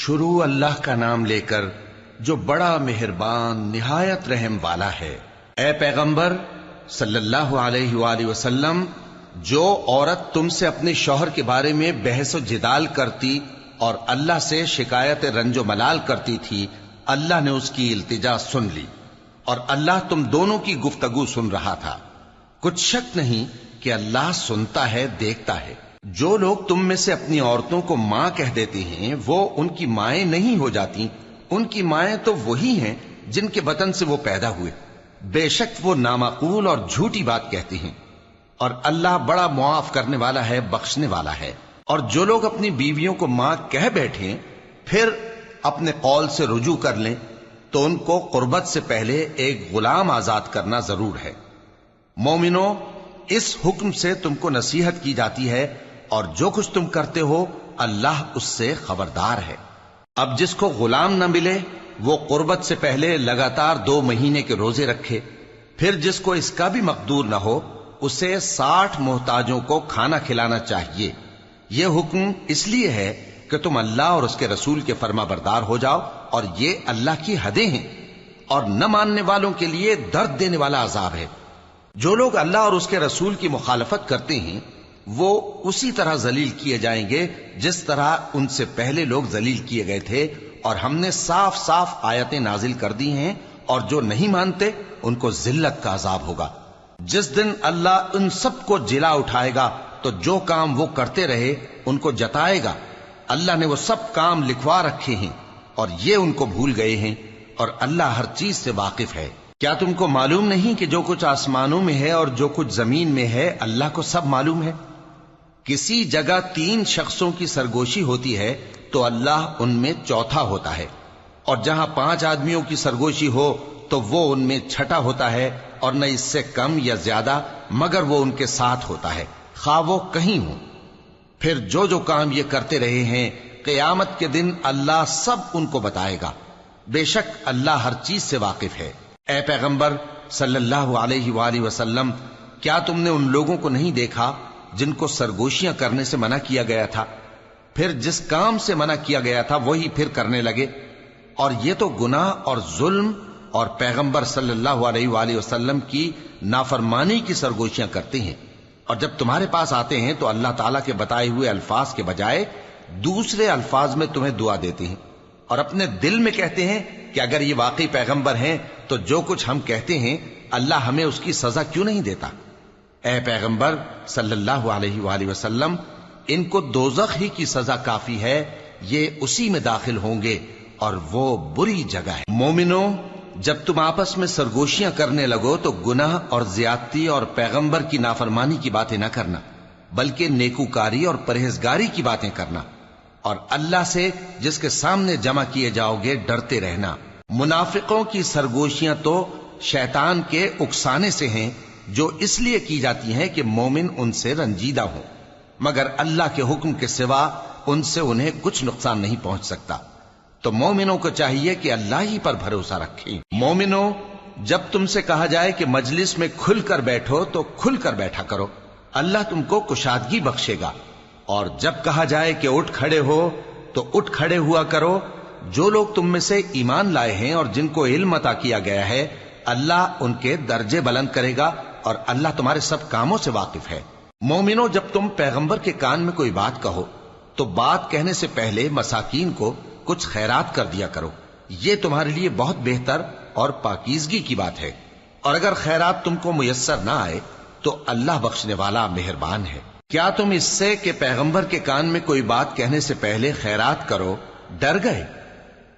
شروع اللہ کا نام لے کر جو بڑا مہربان نہایت رحم والا ہے۔ اے پیغمبر صلی اللہ علیہ وآلہ وسلم، جو عورت تم سے اپنے شوہر کے بارے میں بحث و جدال کرتی اور اللہ سے شکایت رنج و ملال کرتی تھی، اللہ نے اس کی التجا سن لی اور اللہ تم دونوں کی گفتگو سن رہا تھا۔ کچھ شک نہیں کہ اللہ سنتا ہے، دیکھتا ہے۔ جو لوگ تم میں سے اپنی عورتوں کو ماں کہہ دیتے ہیں وہ ان کی مائیں نہیں ہو جاتی، ان کی مائیں تو وہی ہیں جن کے بطن سے وہ پیدا ہوئے۔ بے شک وہ نامعقول اور جھوٹی بات کہتے ہیں، اور اللہ بڑا معاف کرنے والا ہے، بخشنے والا ہے۔ اور جو لوگ اپنی بیویوں کو ماں کہہ بیٹھیں پھر اپنے قول سے رجوع کر لیں تو ان کو قربت سے پہلے ایک غلام آزاد کرنا ضرور ہے۔ مومنو، اس حکم سے تم کو نصیحت کی جاتی ہے اور جو کچھ تم کرتے ہو اللہ اس سے خبردار ہے۔ اب جس کو غلام نہ ملے وہ قربت سے پہلے لگاتار 2 مہینے کے روزے رکھے، پھر جس کو اس کا بھی مقدور نہ ہو اسے 60 محتاجوں کو کھانا کھلانا چاہیے۔ یہ حکم اس لیے ہے کہ تم اللہ اور اس کے رسول کے فرما بردار ہو جاؤ، اور یہ اللہ کی حدیں ہیں، اور نہ ماننے والوں کے لیے درد دینے والا عذاب ہے۔ جو لوگ اللہ اور اس کے رسول کی مخالفت کرتے ہیں وہ اسی طرح ذلیل کیے جائیں گے جس طرح ان سے پہلے لوگ ذلیل کیے گئے تھے، اور ہم نے صاف صاف آیتیں نازل کر دی ہیں، اور جو نہیں مانتے ان کو ذلت کا عذاب ہوگا۔ جس دن اللہ ان سب کو جلا اٹھائے گا تو جو کام وہ کرتے رہے ان کو جتائے گا۔ اللہ نے وہ سب کام لکھوا رکھے ہیں اور یہ ان کو بھول گئے ہیں، اور اللہ ہر چیز سے واقف ہے۔ کیا تم کو معلوم نہیں کہ جو کچھ آسمانوں میں ہے اور جو کچھ زمین میں ہے اللہ کو سب معلوم ہے؟ کسی جگہ 3 شخصوں کی سرگوشی ہوتی ہے تو اللہ ان میں چوتھا ہوتا ہے، اور جہاں 5 آدمیوں کی سرگوشی ہو تو وہ ان میں چھٹا ہوتا ہے، اور نہ اس سے کم یا زیادہ مگر وہ ان کے ساتھ ہوتا ہے، خواہ وہ کہیں ہوں۔ پھر جو جو کام یہ کرتے رہے ہیں قیامت کے دن اللہ سب ان کو بتائے گا۔ بے شک اللہ ہر چیز سے واقف ہے۔ اے پیغمبر صلی اللہ علیہ وآلہ وسلم، کیا تم نے ان لوگوں کو نہیں دیکھا جن کو سرگوشیاں کرنے سے منع کیا گیا تھا، پھر جس کام سے منع کیا گیا تھا وہی پھر کرنے لگے؟ اور یہ تو گناہ اور ظلم اور پیغمبر صلی اللہ علیہ وآلہ وسلم کی نافرمانی کی سرگوشیاں کرتے ہیں، اور جب تمہارے پاس آتے ہیں تو اللہ تعالیٰ کے بتائے ہوئے الفاظ کے بجائے دوسرے الفاظ میں تمہیں دعا دیتے ہیں، اور اپنے دل میں کہتے ہیں کہ اگر یہ واقعی پیغمبر ہیں تو جو کچھ ہم کہتے ہیں اللہ ہمیں اس کی سزا کیوں نہیں دیتا؟ اے پیغمبر صلی اللہ علیہ وآلہ وسلم، ان کو دوزخ ہی کی سزا کافی ہے، یہ اسی میں داخل ہوں گے اور وہ بری جگہ ہے۔ مومنو، جب تم آپس میں سرگوشیاں کرنے لگو تو گناہ اور زیادتی اور پیغمبر کی نافرمانی کی باتیں نہ کرنا، بلکہ نیکوکاری اور پرہیزگاری کی باتیں کرنا، اور اللہ سے جس کے سامنے جمع کیے جاؤ گے ڈرتے رہنا۔ منافقوں کی سرگوشیاں تو شیطان کے اکسانے سے ہیں جو اس لیے کی جاتی ہیں کہ مومن ان سے رنجیدہ ہوں، مگر اللہ کے حکم کے سوا ان سے انہیں کچھ نقصان نہیں پہنچ سکتا۔ تو مومنوں کو چاہیے کہ اللہ ہی پر بھروسہ رکھیں۔ مومنوں، جب تم سے کہا جائے کہ مجلس میں کھل کر بیٹھو تو کھل کر بیٹھا کرو، اللہ تم کو کشادگی بخشے گا، اور جب کہا جائے کہ اٹھ کھڑے ہو تو اٹھ کھڑے ہوا کرو۔ جو لوگ تم میں سے ایمان لائے ہیں اور جن کو علم عطا کیا گیا ہے اللہ ان کے درجے بلند کرے گا، اور اللہ تمہارے سب کاموں سے واقف ہے۔ مومنو، جب تم پیغمبر کے کان میں کوئی بات کہو تو بات کہنے سے پہلے مساکین کو کچھ خیرات کر دیا کرو، یہ تمہارے لیے بہت بہتر اور پاکیزگی کی بات ہے، اور اگر خیرات تم کو میسر نہ آئے تو اللہ بخشنے والا مہربان ہے۔ کیا تم اس سے کہ پیغمبر کے کان میں کوئی بات کہنے سے پہلے خیرات کرو ڈر گئے؟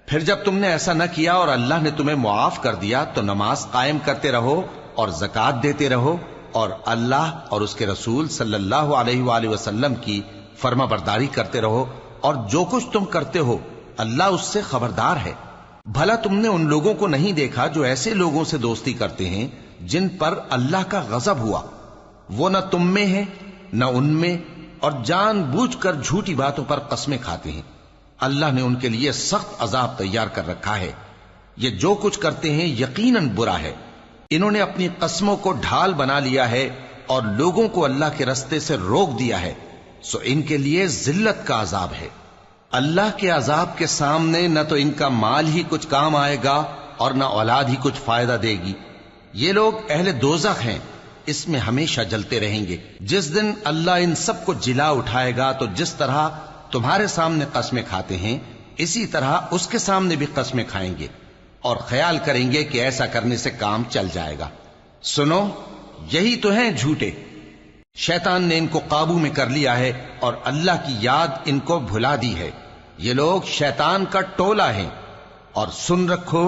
پھر جب تم نے ایسا نہ کیا اور اللہ نے تمہیں معاف کر دیا تو نماز قائم کرتے رہو اور زکوٰۃ دیتے رہو، اور اللہ اور اس کے رسول صلی اللہ علیہ وآلہ وسلم کی فرما برداری کرتے رہو، اور جو کچھ تم کرتے ہو اللہ اس سے خبردار ہے۔ بھلا تم نے ان لوگوں کو نہیں دیکھا جو ایسے لوگوں سے دوستی کرتے ہیں جن پر اللہ کا غضب ہوا؟ وہ نہ تم میں ہے نہ ان میں، اور جان بوجھ کر جھوٹی باتوں پر قسمیں کھاتے ہیں۔ اللہ نے ان کے لیے سخت عذاب تیار کر رکھا ہے۔ یہ جو کچھ کرتے ہیں یقیناً برا ہے۔ انہوں نے اپنی قسموں کو ڈھال بنا لیا ہے اور لوگوں کو اللہ کے رستے سے روک دیا ہے، سو ان کے لیے ذلت کا عذاب ہے۔ اللہ کے عذاب کے سامنے نہ تو ان کا مال ہی کچھ کام آئے گا اور نہ اولاد ہی کچھ فائدہ دے گی۔ یہ لوگ اہل دوزخ ہیں، اس میں ہمیشہ جلتے رہیں گے۔ جس دن اللہ ان سب کو جلا اٹھائے گا تو جس طرح تمہارے سامنے قسمیں کھاتے ہیں اسی طرح اس کے سامنے بھی قسمیں کھائیں گے اور خیال کریں گے کہ ایسا کرنے سے کام چل جائے گا۔ سنو، یہی تو ہیں جھوٹے۔ شیطان نے ان کو قابو میں کر لیا ہے اور اللہ کی یاد ان کو بھلا دی ہے۔ یہ لوگ شیطان کا ٹولہ ہیں، اور سن رکھو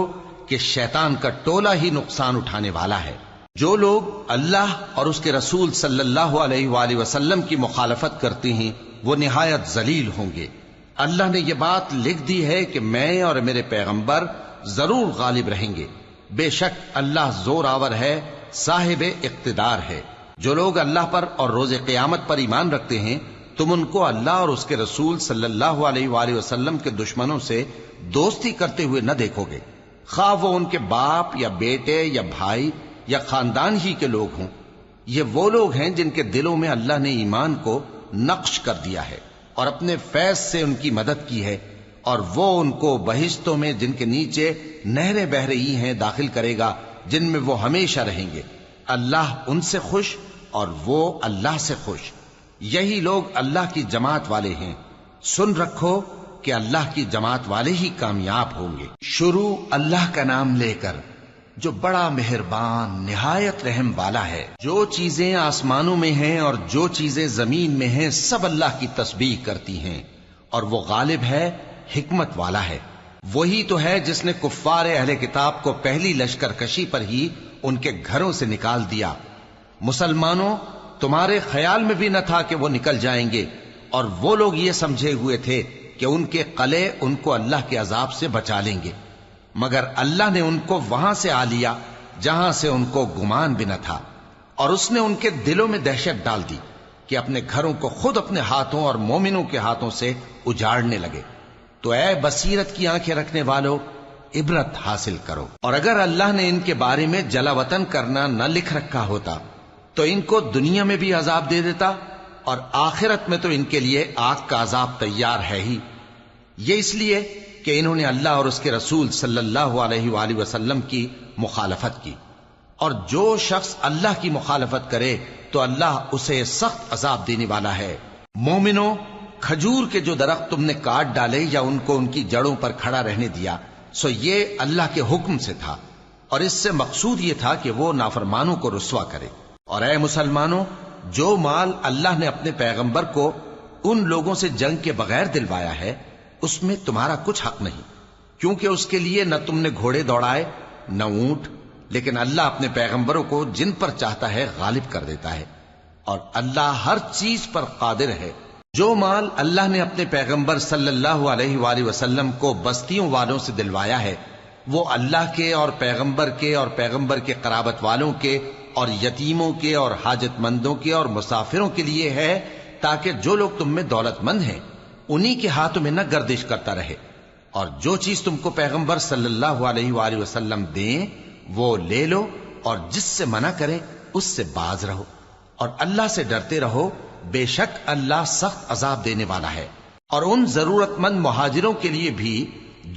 کہ شیطان کا ٹولہ ہی نقصان اٹھانے والا ہے۔ جو لوگ اللہ اور اس کے رسول صلی اللہ علیہ وآلہ وسلم کی مخالفت کرتے ہیں وہ نہایت ذلیل ہوں گے۔ اللہ نے یہ بات لکھ دی ہے کہ میں اور میرے پیغمبر ضرور غالب رہیں گے۔ بے شک اللہ زور آور ہے، صاحب اقتدار ہے۔ جو لوگ اللہ پر اور روز قیامت پر ایمان رکھتے ہیں تم ان کو اللہ اور اس کے رسول صلی اللہ علیہ وآلہ وسلم کے دشمنوں سے دوستی کرتے ہوئے نہ دیکھو گے، خواہ وہ ان کے باپ یا بیٹے یا بھائی یا خاندان ہی کے لوگ ہوں۔ یہ وہ لوگ ہیں جن کے دلوں میں اللہ نے ایمان کو نقش کر دیا ہے اور اپنے فیض سے ان کی مدد کی ہے، اور وہ ان کو بہشتوں میں جن کے نیچے نہریں بہ رہی ہیں داخل کرے گا، جن میں وہ ہمیشہ رہیں گے۔ اللہ ان سے خوش اور وہ اللہ سے خوش۔ یہی لوگ اللہ کی جماعت والے ہیں۔ سن رکھو کہ اللہ کی جماعت والے ہی کامیاب ہوں گے۔ شروع اللہ کا نام لے کر جو بڑا مہربان نہایت رحم والا ہے۔ جو چیزیں آسمانوں میں ہیں اور جو چیزیں زمین میں ہیں سب اللہ کی تسبیح کرتی ہیں، اور وہ غالب ہے، حکمت والا ہے۔ وہی تو ہے جس نے کفار اہل کتاب کو پہلی لشکر کشی پر ہی ان کے گھروں سے نکال دیا۔ مسلمانوں، تمہارے خیال میں بھی نہ تھا کہ وہ نکل جائیں گے، اور وہ لوگ یہ سمجھے ہوئے تھے کہ ان کے قلعے ان کو اللہ کے عذاب سے بچا لیں گے، مگر اللہ نے ان کو وہاں سے آ لیا جہاں سے ان کو گمان بھی نہ تھا، اور اس نے ان کے دلوں میں دہشت ڈال دی کہ اپنے گھروں کو خود اپنے ہاتھوں اور مومنوں کے ہاتھوں سے اجاڑنے لگے۔ تو اے بصیرت کی آنکھیں رکھنے والو، عبرت حاصل کرو۔ اور اگر اللہ نے ان کے بارے میں جلا وطن کرنا نہ لکھ رکھا ہوتا تو ان کو دنیا میں بھی عذاب دے دیتا، اور آخرت میں تو ان کے لیے آگ کا عذاب تیار ہے ہی۔ یہ اس لیے کہ انہوں نے اللہ اور اس کے رسول صلی اللہ علیہ وآلہ وسلم کی مخالفت کی، اور جو شخص اللہ کی مخالفت کرے تو اللہ اسے سخت عذاب دینے والا ہے۔ مومنوں، کھجور کے جو درخت تم نے کاٹ ڈالے یا ان کو ان کی جڑوں پر کھڑا رہنے دیا، سو یہ اللہ کے حکم سے تھا، اور اس سے مقصود یہ تھا کہ وہ نافرمانوں کو رسوا کرے۔ اور اے مسلمانوں، جو مال اللہ نے اپنے پیغمبر کو ان لوگوں سے جنگ کے بغیر دلوایا ہے اس میں تمہارا کچھ حق نہیں، کیونکہ اس کے لیے نہ تم نے گھوڑے دوڑائے نہ اونٹ، لیکن اللہ اپنے پیغمبروں کو جن پر چاہتا ہے غالب کر دیتا ہے، اور اللہ ہر چیز پر قادر ہے۔ جو مال اللہ نے اپنے پیغمبر صلی اللہ علیہ وآلہ وسلم کو بستیوں والوں سے دلوایا ہے وہ اللہ کے اور پیغمبر کے قرابت والوں کے اور یتیموں کے اور حاجت مندوں کے اور مسافروں کے لیے ہے، تاکہ جو لوگ تم میں دولت مند ہیں انہی کے ہاتھوں میں نہ گردش کرتا رہے، اور جو چیز تم کو پیغمبر صلی اللہ علیہ وآلہ وسلم دیں وہ لے لو، اور جس سے منع کریں اس سے باز رہو، اور اللہ سے ڈرتے رہو، بے شک اللہ سخت عذاب دینے والا ہے۔ اور ان ضرورت مند مہاجروں کے لیے بھی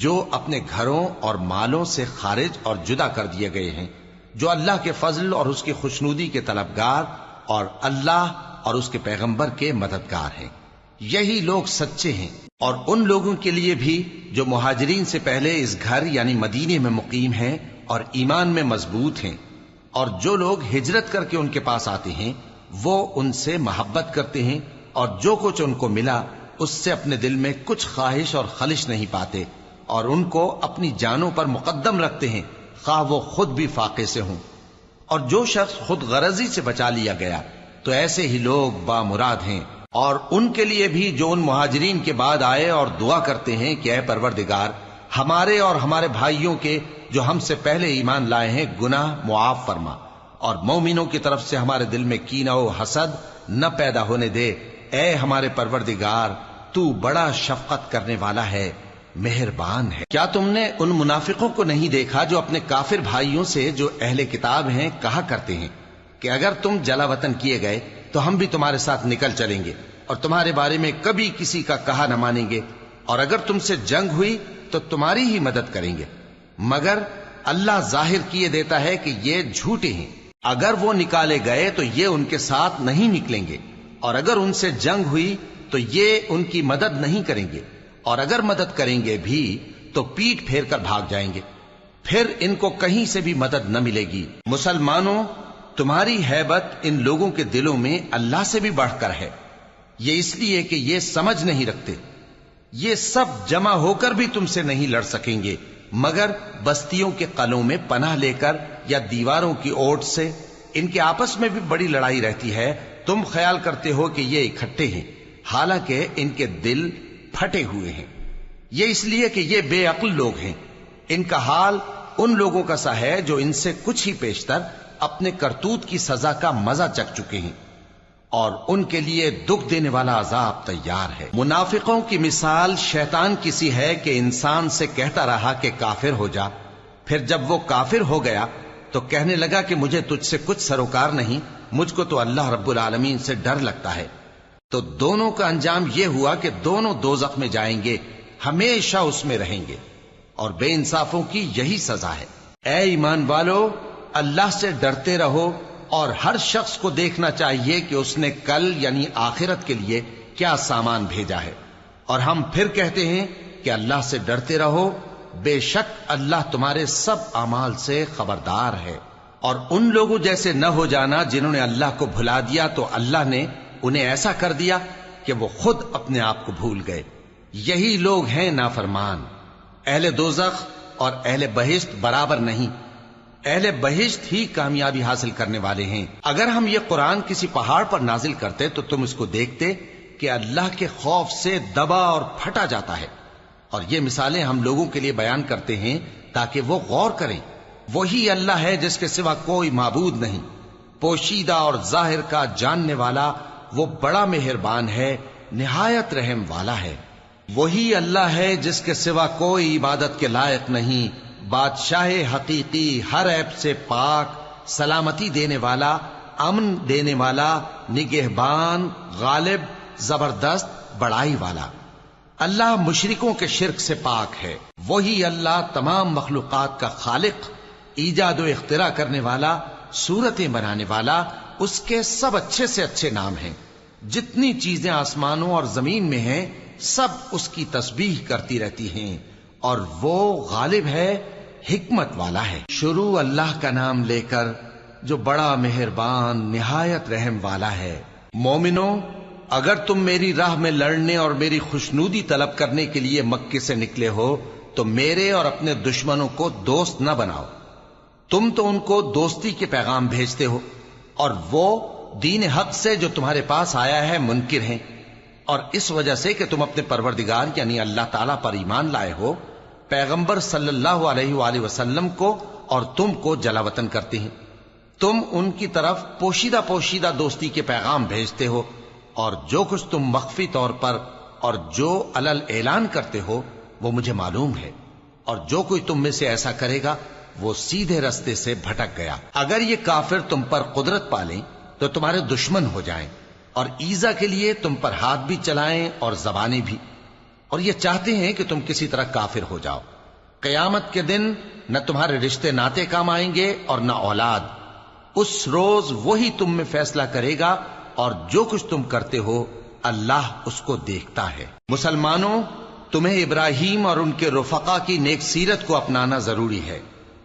جو اپنے گھروں اور مالوں سے خارج اور جدا کر دیے گئے ہیں، جو اللہ کے فضل اور اس کی خوشنودی کے طلبگار اور اللہ اور اس کے پیغمبر کے مددگار ہیں، یہی لوگ سچے ہیں۔ اور ان لوگوں کے لیے بھی جو مہاجرین سے پہلے اس گھر یعنی مدینے میں مقیم ہیں اور ایمان میں مضبوط ہیں، اور جو لوگ ہجرت کر کے ان کے پاس آتے ہیں وہ ان سے محبت کرتے ہیں، اور جو کچھ ان کو ملا اس سے اپنے دل میں کچھ خواہش اور خلش نہیں پاتے، اور ان کو اپنی جانوں پر مقدم رکھتے ہیں خواہ وہ خود بھی فاقے سے ہوں۔ اور جو شخص خود غرضی سے بچا لیا گیا تو ایسے ہی لوگ بامراد ہیں۔ اور ان کے لیے بھی جو ان مہاجرین کے بعد آئے اور دعا کرتے ہیں کہ اے پروردگار ہمارے اور ہمارے بھائیوں کے جو ہم سے پہلے ایمان لائے ہیں گناہ معاف فرما، اور مومنوں کی طرف سے ہمارے دل میں کینہ و حسد نہ پیدا ہونے دے، اے ہمارے پروردگار تو بڑا شفقت کرنے والا ہے، مہربان ہے۔ کیا تم نے ان منافقوں کو نہیں دیکھا جو اپنے کافر بھائیوں سے جو اہل کتاب ہیں کہا کرتے ہیں کہ اگر تم جلا وطن کیے گئے تو ہم بھی تمہارے ساتھ نکل چلیں گے اور تمہارے بارے میں کبھی کسی کا کہا نہ مانیں گے، اور اگر تم سے جنگ ہوئی تو تمہاری ہی مدد کریں گے، مگر اللہ ظاہر کیے دیتا ہے کہ یہ جھوٹے ہیں۔ اگر وہ نکالے گئے تو یہ ان کے ساتھ نہیں نکلیں گے، اور اگر ان سے جنگ ہوئی تو یہ ان کی مدد نہیں کریں گے، اور اگر مدد کریں گے بھی تو پیٹ پھیر کر بھاگ جائیں گے، پھر ان کو کہیں سے بھی مدد نہ ملے گی۔ مسلمانوں، تمہاری ہیبت ان لوگوں کے دلوں میں اللہ سے بھی بڑھ کر ہے، یہ اس لیے کہ یہ سمجھ نہیں رکھتے۔ یہ سب جمع ہو کر بھی تم سے نہیں لڑ سکیں گے، مگر بستیوں کے قلعوں میں پناہ لے کر یا دیواروں کی اوٹ سے۔ ان کے آپس میں بھی بڑی لڑائی رہتی ہے، تم خیال کرتے ہو کہ یہ اکٹھے ہیں، حالانکہ ان کے دل پھٹے ہوئے ہیں۔ یہ اس لیے کہ یہ بے عقل لوگ ہیں۔ ان کا حال ان لوگوں کا سا ہے جو ان سے کچھ ہی پیشتر اپنے کرتوت کی سزا کا مزہ چکھ چکے ہیں، اور ان کے لیے دکھ دینے والا عذاب تیار ہے۔ منافقوں کی مثال شیطان کی سی ہے کہ انسان سے کہتا رہا کہ کافر ہو جا، پھر جب وہ کافر ہو گیا تو کہنے لگا کہ مجھے تجھ سے کچھ سروکار نہیں، مجھ کو تو اللہ رب العالمین سے ڈر لگتا ہے۔ تو دونوں کا انجام یہ ہوا کہ دونوں دوزخ میں جائیں گے، ہمیشہ اس میں رہیں گے، اور بے انصافوں کی یہی سزا ہے۔ اے ایمان والو، اللہ سے ڈرتے رہو، اور ہر شخص کو دیکھنا چاہیے کہ اس نے کل یعنی آخرت کے لیے کیا سامان بھیجا ہے۔ اور ہم پھر کہتے ہیں کہ اللہ سے ڈرتے رہو، بے شک اللہ تمہارے سب اعمال سے خبردار ہے۔ اور ان لوگوں جیسے نہ ہو جانا جنہوں نے اللہ کو بھلا دیا تو اللہ نے انہیں ایسا کر دیا کہ وہ خود اپنے آپ کو بھول گئے۔ یہی لوگ ہیں نافرمان۔ اہل دوزخ اور اہل بہشت برابر نہیں، اہل بہشت ہی کامیابی حاصل کرنے والے ہیں۔ اگر ہم یہ قرآن کسی پہاڑ پر نازل کرتے تو تم اس کو دیکھتے کہ اللہ کے خوف سے دبا اور پھٹا جاتا ہے۔ اور یہ مثالیں ہم لوگوں کے لیے بیان کرتے ہیں تاکہ وہ غور کریں۔ وہی اللہ ہے جس کے سوا کوئی معبود نہیں، پوشیدہ اور ظاہر کا جاننے والا، وہ بڑا مہربان ہے، نہایت رحم والا ہے۔ وہی اللہ ہے جس کے سوا کوئی عبادت کے لائق نہیں، بادشاہ حقیقی، ہر عیب سے پاک، سلامتی دینے والا، امن دینے والا، نگہبان، غالب، زبردست، بڑائی والا۔ اللہ مشرکوں کے شرک سے پاک ہے۔ وہی اللہ تمام مخلوقات کا خالق، ایجاد و اختراع کرنے والا، صورتیں بنانے والا، اس کے سب اچھے سے اچھے نام ہیں۔ جتنی چیزیں آسمانوں اور زمین میں ہیں سب اس کی تسبیح کرتی رہتی ہیں، اور وہ غالب ہے، حکمت والا ہے۔ شروع اللہ کا نام لے کر جو بڑا مہربان نہایت رحم والا ہے۔ مومنو، اگر تم میری راہ میں لڑنے اور میری خوشنودی طلب کرنے کے لیے مکے سے نکلے ہو تو میرے اور اپنے دشمنوں کو دوست نہ بناؤ۔ تم تو ان کو دوستی کے پیغام بھیجتے ہو، اور وہ دین حق سے جو تمہارے پاس آیا ہے منکر ہیں، اور اس وجہ سے کہ تم اپنے پروردگار یعنی اللہ تعالیٰ پر ایمان لائے ہو، پیغمبر صلی اللہ علیہ وآلہ وسلم کو اور تم کو جلا وطن کرتے ہیں۔ تم ان کی طرف پوشیدہ پوشیدہ دوستی کے پیغام بھیجتے ہو، اور جو کچھ تم مخفی طور پر اور جو علل اعلان کرتے ہو وہ مجھے معلوم ہے، اور جو کوئی تم میں سے ایسا کرے گا وہ سیدھے رستے سے بھٹک گیا۔ اگر یہ کافر تم پر قدرت پالیں تو تمہارے دشمن ہو جائیں، اور ایذا کے لیے تم پر ہاتھ بھی چلائیں اور زبانیں بھی، اور یہ چاہتے ہیں کہ تم کسی طرح کافر ہو جاؤ۔ قیامت کے دن نہ تمہارے رشتے ناتے کام آئیں گے اور نہ اولاد۔ اس روز وہی تم میں فیصلہ کرے گا، اور جو کچھ تم کرتے ہو اللہ اس کو دیکھتا ہے۔ مسلمانوں، تمہیں ابراہیم اور ان کے رفقا کی نیک سیرت کو اپنانا ضروری ہے۔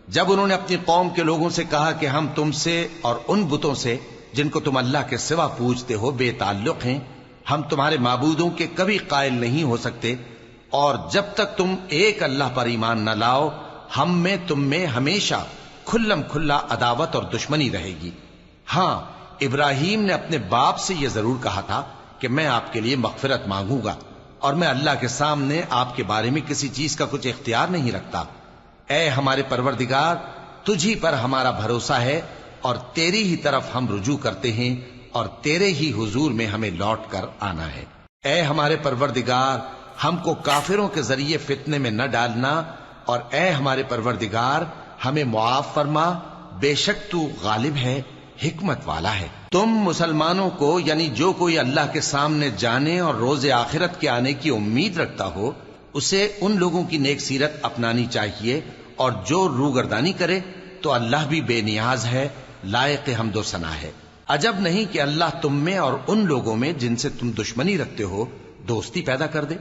جب انہوں نے اپنی قوم کے لوگوں سے کہا کہ ہم تم سے اور ان بتوں سے جن کو تم اللہ کے سوا پوجتے ہو بے تعلق ہیں، ہم تمہارے معبودوں کے کبھی قائل نہیں ہو سکتے، اور جب تک تم ایک اللہ پر ایمان نہ لاؤ ہم میں تم میں ہمیشہ کھلم کھلا عداوت اور دشمنی رہے گی۔ ہاں، ابراہیم نے اپنے باپ سے یہ ضرور کہا تھا کہ میں آپ کے لیے مغفرت مانگوں گا، اور میں اللہ کے سامنے آپ کے بارے میں کسی چیز کا کچھ اختیار نہیں رکھتا۔ اے ہمارے پروردگار، تجھی پر ہمارا بھروسہ ہے، اور تیری ہی طرف ہم رجوع کرتے ہیں، اور تیرے ہی حضور میں ہمیں لوٹ کر آنا ہے۔ اے ہمارے پروردگار، ہم کو کافروں کے ذریعے فتنے میں نہ ڈالنا، اور اے ہمارے پروردگار ہمیں معاف فرما، بے شک تو غالب ہے، حکمت والا ہے۔ تم مسلمانوں کو یعنی جو کوئی اللہ کے سامنے جانے اور روز آخرت کے آنے کی امید رکھتا ہو اسے ان لوگوں کی نیک سیرت اپنانی چاہیے، اور جو روگردانی کرے تو اللہ بھی بے نیاز ہے، لائق حمد و ثنا ہے۔ عجب نہیں کہ اللہ تم میں اور ان لوگوں میں جن سے تم دشمنی رکھتے ہو دوستی پیدا کر دے،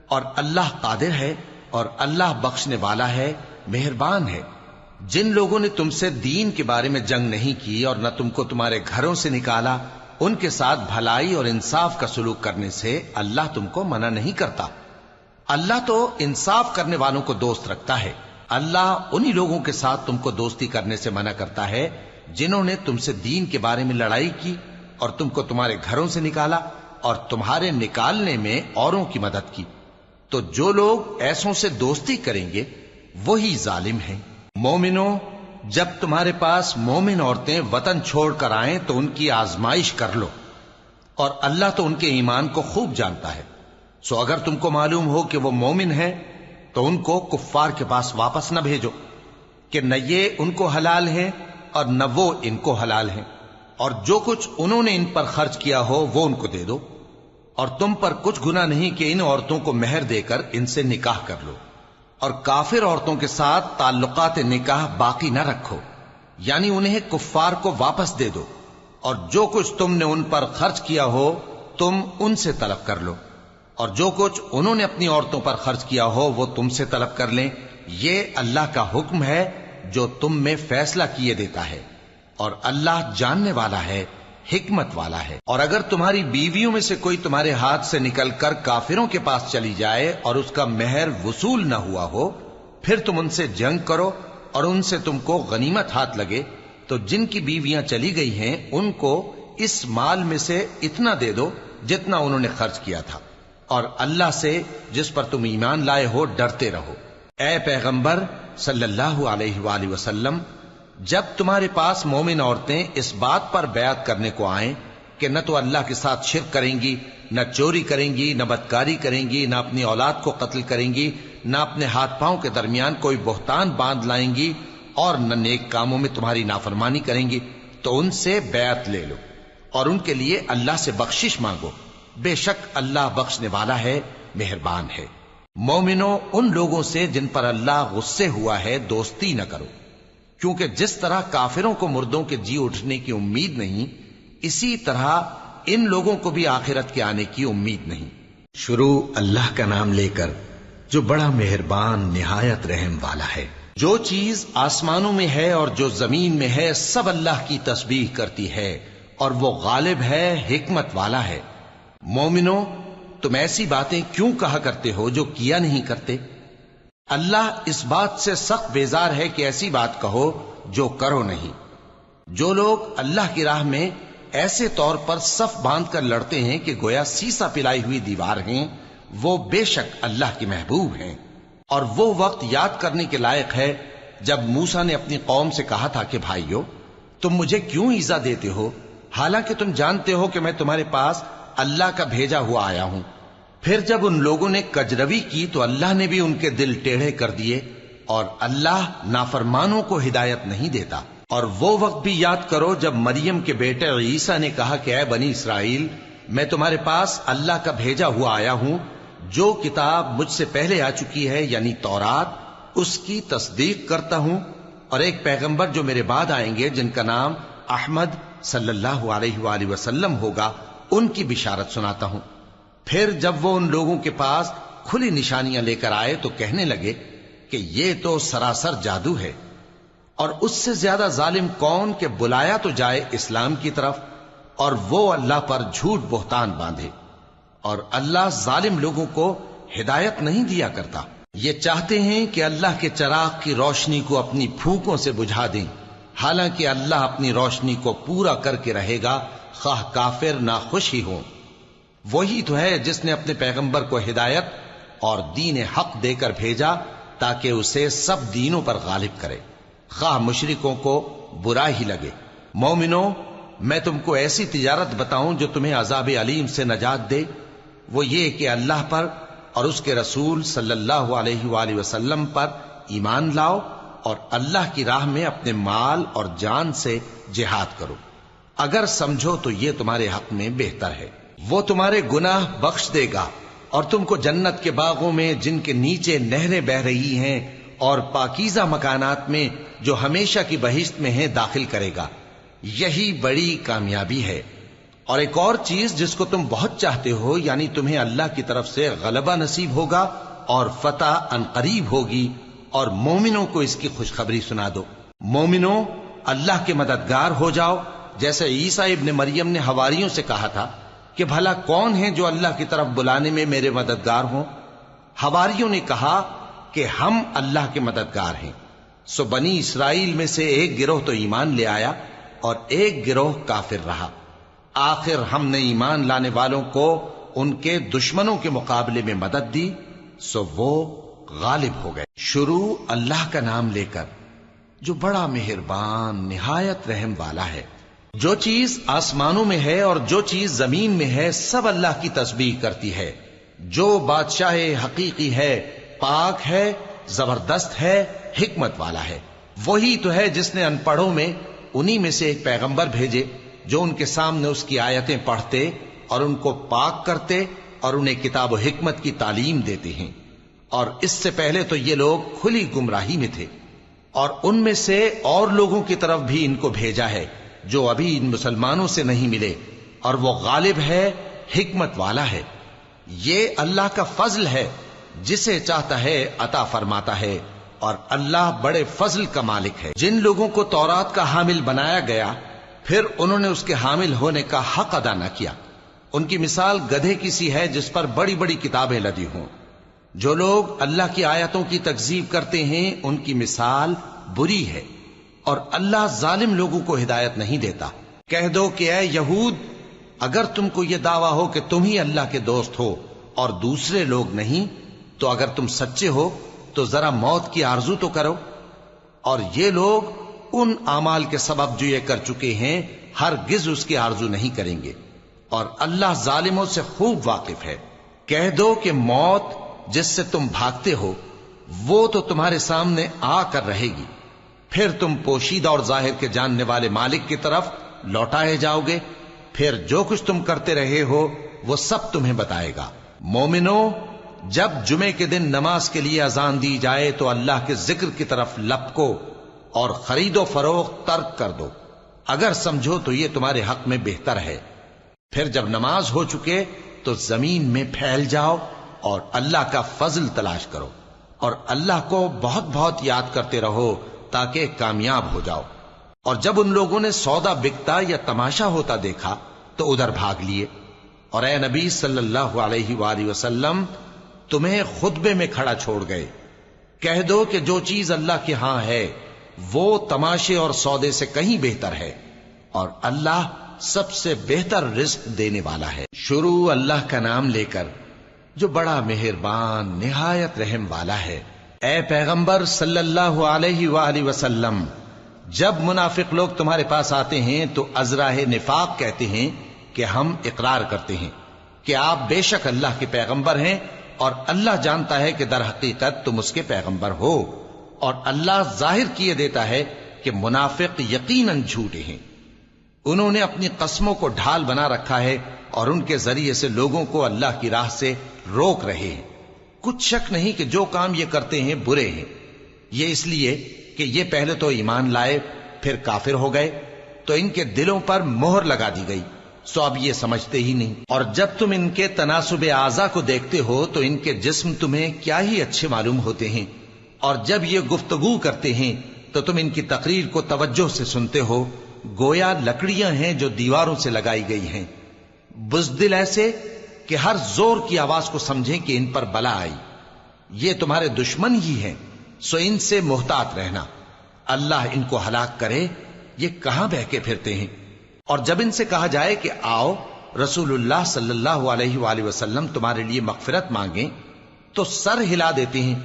اور اللہ قادر ہے اور اللہ بخشنے والا ہے، مہربان ہے۔ جن لوگوں نے تم سے دین کے بارے میں جنگ نہیں کی اور نہ تم کو تمہارے گھروں سے نکالا، ان کے ساتھ بھلائی اور انصاف کا سلوک کرنے سے اللہ تم کو منع نہیں کرتا۔ اللہ تو انصاف کرنے والوں کو دوست رکھتا ہے۔ اللہ انہی لوگوں کے ساتھ تم کو دوستی کرنے سے منع کرتا ہے جنہوں نے تم سے دین کے بارے میں لڑائی کی اور تم کو تمہارے گھروں سے نکالا اور تمہارے نکالنے میں اوروں کی مدد کی۔ تو جو لوگ ایسوں سے دوستی کریں گے وہی ظالم ہیں۔ مومنوں، جب تمہارے پاس مومن عورتیں وطن چھوڑ کر آئیں تو ان کی آزمائش کر لو، اور اللہ تو ان کے ایمان کو خوب جانتا ہے۔ سو اگر تم کو معلوم ہو کہ وہ مومن ہیں تو ان کو کفار کے پاس واپس نہ بھیجو کہ نہ یہ ان کو حلال ہیں اور نہ وہ ان کو حلال ہیں، اور جو کچھ انہوں نے ان پر خرچ کیا ہو وہ ان کو دے دو، اور تم پر کچھ گناہ نہیں کہ ان عورتوں کو مہر دے کر ان سے نکاح کر لو، اور کافر عورتوں کے ساتھ تعلقات نکاح باقی نہ رکھو، یعنی انہیں کفار کو واپس دے دو، اور جو کچھ تم نے ان پر خرچ کیا ہو تم ان سے طلب کر لو، اور جو کچھ انہوں نے اپنی عورتوں پر خرچ کیا ہو وہ تم سے طلب کر لیں۔ یہ اللہ کا حکم ہے جو تم میں فیصلہ کیے دیتا ہے، اور اللہ جاننے والا ہے، حکمت والا ہے۔ اور اگر تمہاری بیویوں میں سے کوئی تمہارے ہاتھ سے نکل کر کافروں کے پاس چلی جائے اور اس کا مہر وصول نہ ہوا ہو، پھر تم ان سے جنگ کرو اور ان سے تم کو غنیمت ہاتھ لگے، تو جن کی بیویاں چلی گئی ہیں ان کو اس مال میں سے اتنا دے دو جتنا انہوں نے خرچ کیا تھا، اور اللہ سے جس پر تم ایمان لائے ہو ڈرتے رہو۔ اے پیغمبر صلی اللہ علیہ وآلہ وسلم، جب تمہارے پاس مومن عورتیں اس بات پر بیعت کرنے کو آئیں کہ نہ تو اللہ کے ساتھ شرک کریں گی، نہ چوری کریں گی، نہ بدکاری کریں گی، نہ اپنی اولاد کو قتل کریں گی، نہ اپنے ہاتھ پاؤں کے درمیان کوئی بہتان باندھ لائیں گی، اور نہ نیک کاموں میں تمہاری نافرمانی کریں گی، تو ان سے بیعت لے لو اور ان کے لیے اللہ سے بخشش مانگو، بے شک اللہ بخشنے والا ہے، مہربان ہے۔ مومنوں، ان لوگوں سے جن پر اللہ غصے ہوا ہے دوستی نہ کرو، کیونکہ جس طرح کافروں کو مردوں کے جی اٹھنے کی امید نہیں، اسی طرح ان لوگوں کو بھی آخرت کے آنے کی امید نہیں۔ شروع اللہ کا نام لے کر جو بڑا مہربان نہایت رحم والا ہے۔ جو چیز آسمانوں میں ہے اور جو زمین میں ہے سب اللہ کی تسبیح کرتی ہے، اور وہ غالب ہے، حکمت والا ہے۔ مومنوں، تم ایسی باتیں کیوں کہا کرتے ہو جو کیا نہیں کرتے؟ اللہ اس بات سے سخت بیزار ہے کہ ایسی بات کہو جو کرو نہیں۔ جو لوگ اللہ کی راہ میں ایسے طور پر صف باندھ کر لڑتے ہیں کہ گویا سیسا پلائی ہوئی دیوار ہیں، وہ بے شک اللہ کے محبوب ہیں۔ اور وہ وقت یاد کرنے کے لائق ہے جب موسیٰ نے اپنی قوم سے کہا تھا کہ بھائیو، تم مجھے کیوں ایذا دیتے ہو، حالانکہ تم جانتے ہو کہ میں تمہارے پاس اللہ کا بھیجا ہوا آیا ہوں۔ پھر جب ان لوگوں نے کجروی کی تو اللہ نے بھی ان کے دل ٹیڑھے کر دیے، اور اللہ نافرمانوں کو ہدایت نہیں دیتا۔ اور وہ وقت بھی یاد کرو جب مریم کے بیٹے عیسیٰ نے کہا کہ اے بنی اسرائیل، میں تمہارے پاس اللہ کا بھیجا ہوا آیا ہوں، جو کتاب مجھ سے پہلے آ چکی ہے یعنی تورات، اس کی تصدیق کرتا ہوں، اور ایک پیغمبر جو میرے بعد آئیں گے جن کا نام احمد صلی اللہ علیہ وآلہ وسلم ہوگا، ان کی بشارت سناتا ہوں۔ پھر جب وہ ان لوگوں کے پاس کھلی نشانیاں لے کر آئے تو کہنے لگے کہ یہ تو سراسر جادو ہے، اور اس سے زیادہ ظالم کون کہ بلایا تو جائے اسلام کی طرف اور وہ اللہ پر جھوٹ بہتان باندھے، اور اللہ ظالم لوگوں کو ہدایت نہیں دیا کرتا۔ یہ چاہتے ہیں کہ اللہ کے چراغ کی روشنی کو اپنی پھونکوں سے بجھا دیں، حالانکہ اللہ اپنی روشنی کو پورا کر کے رہے گا، خواہ کافر ناخوش ہی ہوں۔ وہی تو ہے جس نے اپنے پیغمبر کو ہدایت اور دین حق دے کر بھیجا تاکہ اسے سب دینوں پر غالب کرے، خواہ مشرکوں کو برا ہی لگے۔ مومنوں، میں تم کو ایسی تجارت بتاؤں جو تمہیں عذاب علیم سے نجات دے؟ وہ یہ کہ اللہ پر اور اس کے رسول صلی اللہ علیہ وآلہ وسلم پر ایمان لاؤ، اور اللہ کی راہ میں اپنے مال اور جان سے جہاد کرو، اگر سمجھو تو یہ تمہارے حق میں بہتر ہے۔ وہ تمہارے گناہ بخش دے گا اور تم کو جنت کے باغوں میں جن کے نیچے نہریں بہ رہی ہیں اور پاکیزہ مکانات میں جو ہمیشہ کی بہشت میں ہیں داخل کرے گا۔ یہی بڑی کامیابی ہے۔ اور ایک اور چیز جس کو تم بہت چاہتے ہو، یعنی تمہیں اللہ کی طرف سے غلبہ نصیب ہوگا اور فتح عنقریب ہوگی، اور مومنوں کو اس کی خوشخبری سنا دو۔ مومنوں، اللہ کے مددگار ہو جاؤ، جیسے عیسیٰ ابن مریم نے حواریوں سے کہا تھا کہ بھلا کون ہیں جو اللہ کی طرف بلانے میں میرے مددگار ہوں؟ حواریوں نے کہا کہ ہم اللہ کے مددگار ہیں۔ سو بنی اسرائیل میں سے ایک گروہ تو ایمان لے آیا اور ایک گروہ کافر رہا۔ آخر ہم نے ایمان لانے والوں کو ان کے دشمنوں کے مقابلے میں مدد دی، سو وہ غالب ہو گئے۔ شروع اللہ کا نام لے کر جو بڑا مہربان نہایت رحم والا ہے۔ جو چیز آسمانوں میں ہے اور جو چیز زمین میں ہے سب اللہ کی تسبیح کرتی ہے۔ جو بادشاہ حقیقی ہے، پاک ہے، زبردست ہے، حکمت والا ہے۔ وہی تو ہے جس نے ان پڑھوں میں انہی میں سے ایک پیغمبر بھیجے جو ان کے سامنے اس کی آیتیں پڑھتے اور ان کو پاک کرتے اور انہیں کتاب و حکمت کی تعلیم دیتے ہیں۔ اور اس سے پہلے تو یہ لوگ کھلی گمراہی میں تھے، اور ان میں سے اور لوگوں کی طرف بھی ان کو بھیجا ہے جو ابھی ان مسلمانوں سے نہیں ملے، اور وہ غالب ہے، حکمت والا ہے۔ یہ اللہ کا فضل ہے، جسے چاہتا ہے عطا فرماتا ہے، اور اللہ بڑے فضل کا مالک ہے۔ جن لوگوں کو تورات کا حامل بنایا گیا پھر انہوں نے اس کے حامل ہونے کا حق ادا نہ کیا، ان کی مثال گدھے کی سی ہے جس پر بڑی بڑی کتابیں لدی ہوں۔ جو لوگ اللہ کی آیتوں کی تکذیب کرتے ہیں ان کی مثال بری ہے، اور اللہ ظالم لوگوں کو ہدایت نہیں دیتا۔ کہہ دو کہ اے یہود، اگر تم کو یہ دعویٰ ہو کہ تم ہی اللہ کے دوست ہو اور دوسرے لوگ نہیں، تو اگر تم سچے ہو تو ذرا موت کی آرزو تو کرو۔ اور یہ لوگ ان اعمال کے سبب جو یہ کر چکے ہیں ہرگز اس کی آرزو نہیں کریں گے، اور اللہ ظالموں سے خوب واقف ہے۔ کہہ دو کہ موت جس سے تم بھاگتے ہو وہ تو تمہارے سامنے آ کر رہے گی، پھر تم پوشیدہ اور ظاہر کے جاننے والے مالک کی طرف لوٹائے جاؤ گے، پھر جو کچھ تم کرتے رہے ہو وہ سب تمہیں بتائے گا۔ مومنو، جب جمعے کے دن نماز کے لیے اذان دی جائے تو اللہ کے ذکر کی طرف لپکو اور خرید و فروخت ترک کر دو، اگر سمجھو تو یہ تمہارے حق میں بہتر ہے۔ پھر جب نماز ہو چکے تو زمین میں پھیل جاؤ اور اللہ کا فضل تلاش کرو، اور اللہ کو بہت بہت یاد کرتے رہو تاکہ کامیاب ہو جاؤ۔ اور جب ان لوگوں نے سودا بکتا یا تماشا ہوتا دیکھا تو ادھر بھاگ لیے، اور اے نبی صلی اللہ علیہ وآلہ وسلم تمہیں خطبے میں کھڑا چھوڑ گئے۔ کہہ دو کہ جو چیز اللہ کے ہاں ہے وہ تماشے اور سودے سے کہیں بہتر ہے، اور اللہ سب سے بہتر رزق دینے والا ہے۔ شروع اللہ کا نام لے کر جو بڑا مہربان نہایت رحم والا ہے۔ اے پیغمبر صلی اللہ علیہ وآلہ وسلم، جب منافق لوگ تمہارے پاس آتے ہیں تو ازراہ نفاق کہتے ہیں کہ ہم اقرار کرتے ہیں کہ آپ بے شک اللہ کے پیغمبر ہیں، اور اللہ جانتا ہے کہ در حقیقت تم اس کے پیغمبر ہو، اور اللہ ظاہر کیے دیتا ہے کہ منافق یقیناً جھوٹے ہیں۔ انہوں نے اپنی قسموں کو ڈھال بنا رکھا ہے اور ان کے ذریعے سے لوگوں کو اللہ کی راہ سے روک رہے ہیں۔ کچھ شک نہیں کہ جو کام یہ کرتے ہیں برے ہیں، یہ اس لیے کہ یہ پہلے تو ایمان لائے پھر کافر ہو گئے، تو ان کے دلوں پر مہر لگا دی گئی، سو اب یہ سمجھتے ہی نہیں۔ اور جب تم ان کے تناسب اعضاء کو دیکھتے ہو تو ان کے جسم تمہیں کیا ہی اچھے معلوم ہوتے ہیں، اور جب یہ گفتگو کرتے ہیں تو تم ان کی تقریر کو توجہ سے سنتے ہو، گویا لکڑیاں ہیں جو دیواروں سے لگائی گئی ہیں، بزدل ایسے کہ ہر زور کی آواز کو سمجھیں کہ ان پر بلا آئی۔ یہ تمہارے دشمن ہی ہیں، سو ان سے محتاط رہنا، اللہ ان کو ہلاک کرے، یہ کہاں بہ کے پھرتے ہیں۔ اور جب ان سے کہا جائے کہ آؤ رسول اللہ صلی اللہ علیہ وآلہ وسلم تمہارے لیے مغفرت مانگیں، تو سر ہلا دیتے ہیں،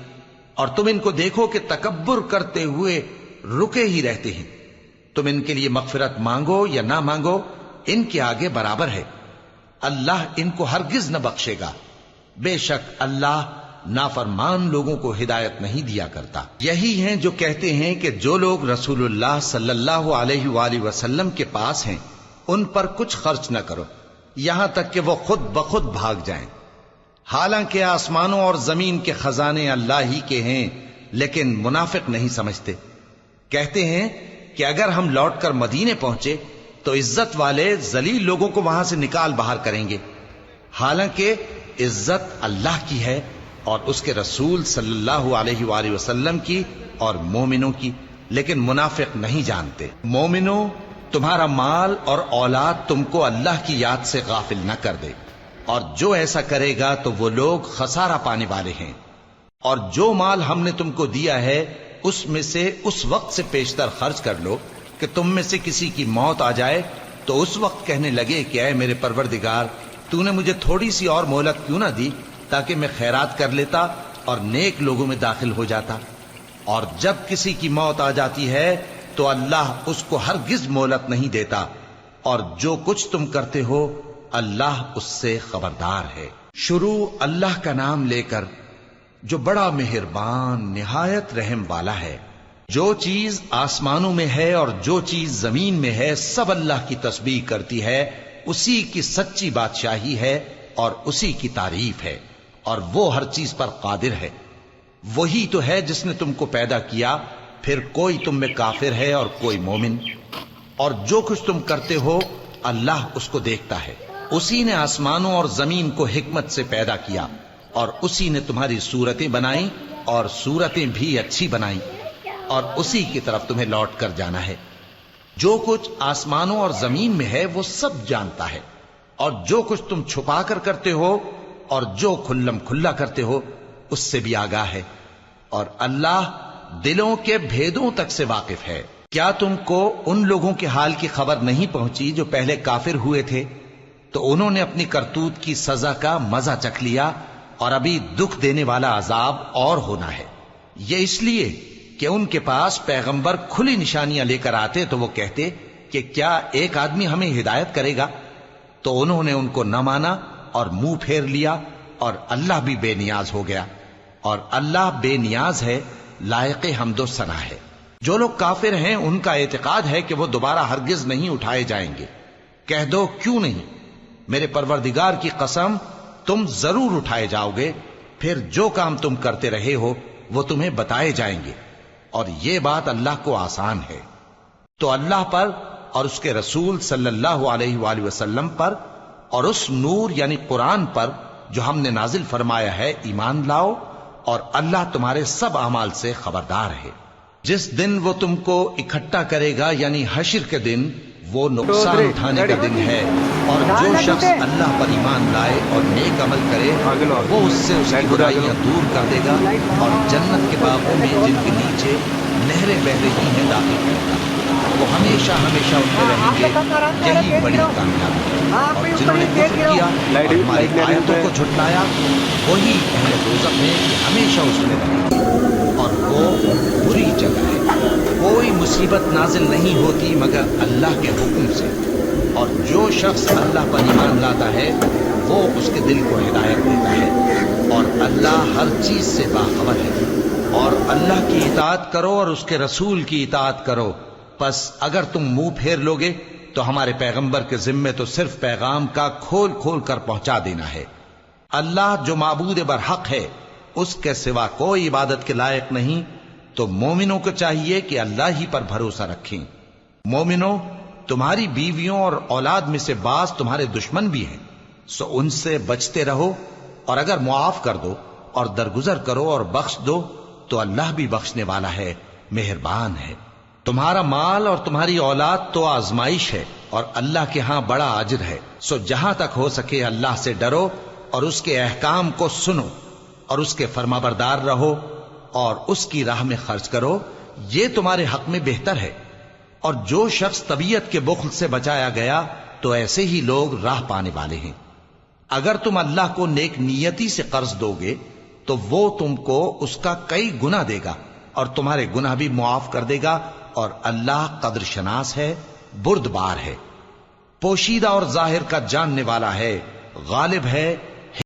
اور تم ان کو دیکھو کہ تکبر کرتے ہوئے رکے ہی رہتے ہیں۔ تم ان کے لیے مغفرت مانگو یا نہ مانگو، ان کے آگے برابر ہے، اللہ ان کو ہرگز نہ بخشے گا، بے شک اللہ نافرمان لوگوں کو ہدایت نہیں دیا کرتا۔ یہی ہیں جو کہتے ہیں کہ جو لوگ رسول اللہ صلی اللہ علیہ وآلہ وسلم کے پاس ہیں ان پر کچھ خرچ نہ کرو، یہاں تک کہ وہ خود بخود بھاگ جائیں۔ حالانکہ آسمانوں اور زمین کے خزانے اللہ ہی کے ہیں، لیکن منافق نہیں سمجھتے۔ کہتے ہیں کہ اگر ہم لوٹ کر مدینے پہنچے تو عزت والے ذلیل لوگوں کو وہاں سے نکال باہر کریں گے، حالانکہ عزت اللہ کی ہے اور اس کے رسول صلی اللہ علیہ وآلہ وسلم کی اور مومنوں کی، لیکن منافق نہیں جانتے۔ مومنوں، تمہارا مال اور اولاد تم کو اللہ کی یاد سے غافل نہ کر دے، اور جو ایسا کرے گا تو وہ لوگ خسارہ پانے والے ہیں۔ اور جو مال ہم نے تم کو دیا ہے اس میں سے اس وقت سے پیشتر خرچ کر لو کہ تم میں سے کسی کی موت آ جائے تو اس وقت کہنے لگے کہ اے میرے پروردگار، تو نے مجھے تھوڑی سی اور مہلت کیوں نہ دی تاکہ میں خیرات کر لیتا اور نیک لوگوں میں داخل ہو جاتا۔ اور جب کسی کی موت آ جاتی ہے تو اللہ اس کو ہرگز مہلت نہیں دیتا، اور جو کچھ تم کرتے ہو اللہ اس سے خبردار ہے۔ شروع اللہ کا نام لے کر جو بڑا مہربان نہایت رحم والا ہے۔ جو چیز آسمانوں میں ہے اور جو چیز زمین میں ہے سب اللہ کی تسبیح کرتی ہے، اسی کی سچی بادشاہی ہے اور اسی کی تعریف ہے، اور وہ ہر چیز پر قادر ہے۔ وہی تو ہے جس نے تم کو پیدا کیا، پھر کوئی تم میں کافر ہے اور کوئی مومن، اور جو کچھ تم کرتے ہو اللہ اس کو دیکھتا ہے۔ اسی نے آسمانوں اور زمین کو حکمت سے پیدا کیا، اور اسی نے تمہاری صورتیں بنائیں اور صورتیں بھی اچھی بنائیں، اور اسی کی طرف تمہیں لوٹ کر جانا ہے۔ جو کچھ آسمانوں اور زمین میں ہے وہ سب جانتا ہے، اور جو کچھ تم چھپا کر کرتے ہو اور جو کھلم کھلا کرتے ہو اس سے بھی آگاہ ہے، اور اللہ دلوں کے بھیدوں تک سے واقف ہے۔ کیا تم کو ان لوگوں کے حال کی خبر نہیں پہنچی جو پہلے کافر ہوئے تھے؟ تو انہوں نے اپنی کرتوت کی سزا کا مزہ چکھ لیا، اور ابھی دکھ دینے والا عذاب اور ہونا ہے۔ یہ اس لیے کہ ان کے پاس پیغمبر کھلی نشانیاں لے کر آتے تو وہ کہتے کہ کیا ایک آدمی ہمیں ہدایت کرے گا؟ تو انہوں نے ان کو نہ مانا اور منہ پھیر لیا، اور اللہ بھی بے نیاز ہو گیا، اور اللہ بے نیاز ہے، لائق حمد و ثنا ہے۔ جو لوگ کافر ہیں ان کا اعتقاد ہے کہ وہ دوبارہ ہرگز نہیں اٹھائے جائیں گے۔ کہہ دو کیوں نہیں؟ میرے پروردگار کی قسم تم ضرور اٹھائے جاؤ گے، پھر جو کام تم کرتے رہے ہو وہ تمہیں بتائے جائیں گے، اور یہ بات اللہ کو آسان ہے۔ تو اللہ پر اور اس کے رسول صلی اللہ علیہ وآلہ وسلم پر اور اس نور یعنی قرآن پر جو ہم نے نازل فرمایا ہے ایمان لاؤ، اور اللہ تمہارے سب اعمال سے خبردار ہے۔ جس دن وہ تم کو اکٹھا کرے گا یعنی حشر کے دن، وہ نقصان اٹھانے کا دن ہے، اور جو شخص اللہ پر ایمان لائے اور نیک عمل کرے وہ اس سے اس کی برائیاں دور کر دے گا، اور جنت کے باغوں میں جن کے نیچے نہریں بہ رہی ہیں داخل کرے گا۔ وہ ہمیشہ ہمیشہ ان میں رہیں گے، یہی بڑی کامیابی ہے۔ اور جنہوں نے کفر کیا اور ہماری آیتوں کو جھٹلایا وہی اہل دوزخ ہیں کہ ہمیشہ اس میں رہیں گے، اور وہ بری جگہ ہے۔ کوئی مصیبت نازل نہیں ہوتی مگر اللہ کے حکم سے، اور جو شخص اللہ پر ایمان لاتا ہے وہ اس کے دل کو ہدایت دیتا ہے، اور اللہ ہر چیز سے باخبر ہے۔ اور اللہ کی اطاعت کرو اور اس کے رسول کی اطاعت کرو، پس اگر تم منہ پھیر لوگے تو ہمارے پیغمبر کے ذمے تو صرف پیغام کا کھول کھول کر پہنچا دینا ہے۔ اللہ جو معبود برحق ہے اس کے سوا کوئی عبادت کے لائق نہیں، تو مومنوں کو چاہیے کہ اللہ ہی پر بھروسہ رکھیں۔ مومنوں، تمہاری بیویوں اور اولاد میں سے بعض تمہارے دشمن بھی ہیں، سو ان سے بچتے رہو، اور اگر معاف کر دو اور درگزر کرو اور بخش دو تو اللہ بھی بخشنے والا ہے، مہربان ہے۔ تمہارا مال اور تمہاری اولاد تو آزمائش ہے، اور اللہ کے ہاں بڑا اجر ہے، سو جہاں تک ہو سکے اللہ سے ڈرو اور اس کے احکام کو سنو اور اس کے فرمانبردار رہو اور اس کی راہ میں خرچ کرو، یہ تمہارے حق میں بہتر ہے۔ اور جو شخص طبیعت کے بخل سے بچایا گیا تو ایسے ہی لوگ راہ پانے والے ہیں۔ اگر تم اللہ کو نیک نیتی سے قرض دو گے تو وہ تم کو اس کا کئی گنا دے گا اور تمہارے گناہ بھی معاف کر دے گا، اور اللہ قدر شناس ہے، بردبار ہے، پوشیدہ اور ظاہر کا جاننے والا ہے، غالب ہے